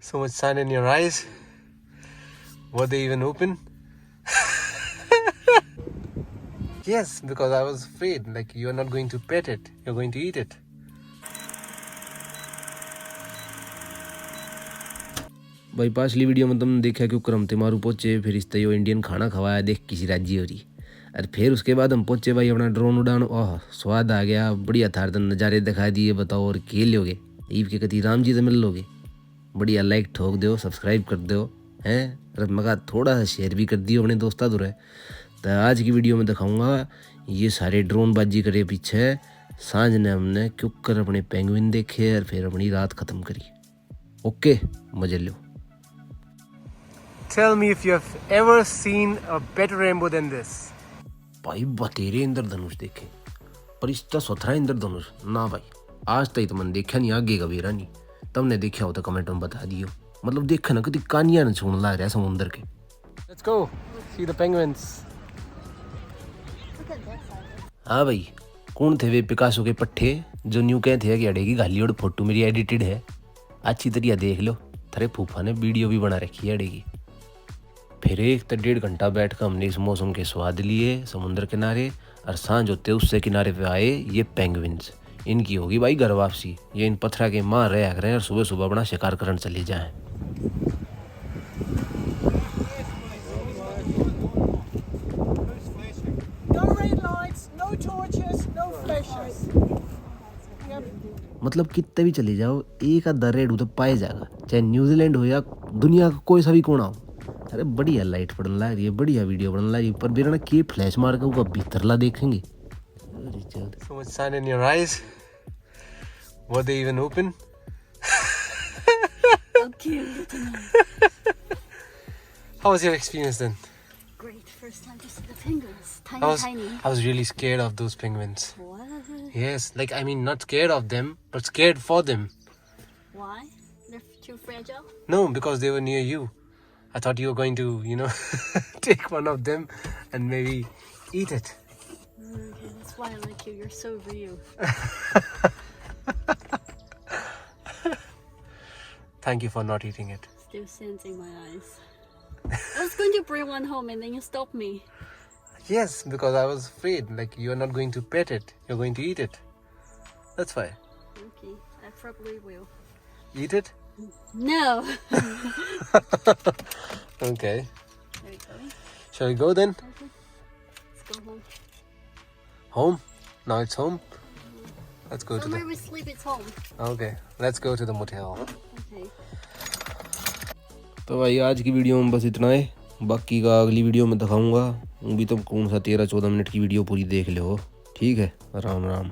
So much sun in your eyes. Were they even open? Yes, because I was afraid. Like, you are not going to pet it. You're going to eat it. भाई पाछली video में तुमने देखा कि क्रम मारू पहुंचे, फिर इस तय इंडियन खाना खवाया देख किसी राज्य हो रही। और फिर उसके बाद हम पहुंचे भाई अपना ड्रोन उड़ान। ओह स्वाद आ गया, बढ़िया था। नज़ारे दिखा दिए। बताओ और खेल लोगे ईव के कति राम जी से मिल लोगे। बढ़िया लाइक ठोक दो, सब्सक्राइब कर दो हैं, और मगा थोड़ा सा शेयर भी कर दियो अपने दोस्ता दूर है। तो आज की वीडियो में दिखाऊंगा ये सारे ड्रोन बाजी करे पीछे। सांझ ने हमने क्यों कर अपने पेंगुइन देखे और फिर अपनी रात ख़त्म करी। ओके मजे लो। Tell me if you have ever seen a better rainbow than this. भाई बतेरे इंद्रधनुष देखे, पर इसका सोथरा इंद्रधनुष ना भाई आज तक तो मैंने देखा नहीं, आगे का बेरा नहीं। तुमने देखा हो तो कमेंट में बता दियो। मतलब देखा ना कभी कानिया न छोड़ने लग रहा समुद्र के। Let's go see the penguins. हाँ भाई कौन थे वे पिकासो के पट्टे जो न्यू कहते हैं कि अड़ेगी गाली और फोटो मेरी एडिटेड है। अच्छी तरह देख लो, थारे फूफा ने वीडियो भी बना रखी है अड़ेगी। फिर 1 से 1.5 घंटा बैठ कर हमने इस मौसम के स्वाद लिए समुद्र किनारे। और सांझ होते उससे किनारे पे आए ये पेंगुइन्स। इनकी होगी भाई घर वापसी। ये इन पत्थरा के मार रहे हैं और सुबह सुबह अपना शिकार करने चले जाएं। मतलब कितने भी चले जाओ एक आधा रेडू तो पाए जाएगा, चाहे न्यूजीलैंड हो या दुनिया का कोई सा भी कोना हो। अरे बढ़िया लाइट पड़ने लग रही है, बढ़िया वीडियो बनने लग रही है। पर बिना के फ्लैश मार के भीतरला देखेंगे। So much sun in your eyes. Were they even open? How cute. How was your experience then? Great. First time to see the penguins. I Tiny. was really scared of those penguins. What? Yes, like I mean not scared of them, but scared for them. Why? They're too fragile? No, because they were near you. I thought you were going to, take one of them and maybe eat it. Okay, that's why I like you. You're so real. Thank you for not eating it. Still sands in my eyes. I was going to bring one home and then you stopped me. Yes, because I was afraid. Like you're not going to pet it. You're going to eat it. That's why. Okay, I probably will. Eat it? No. Okay. There you go. Shall we go then? Okay. Let's go home. Home? Now it's home? Let's go to Somewhere the... we sleep, it's home. Okay, let's go to the motel. Okay. तो भाई आज की video में बस इतना है। बाकी का अगली वीडियो में दिखाऊंगा। वो भी तो कौन सा 13-14 मिनट की वीडियो पूरी देख लो। ठीक है, राम राम।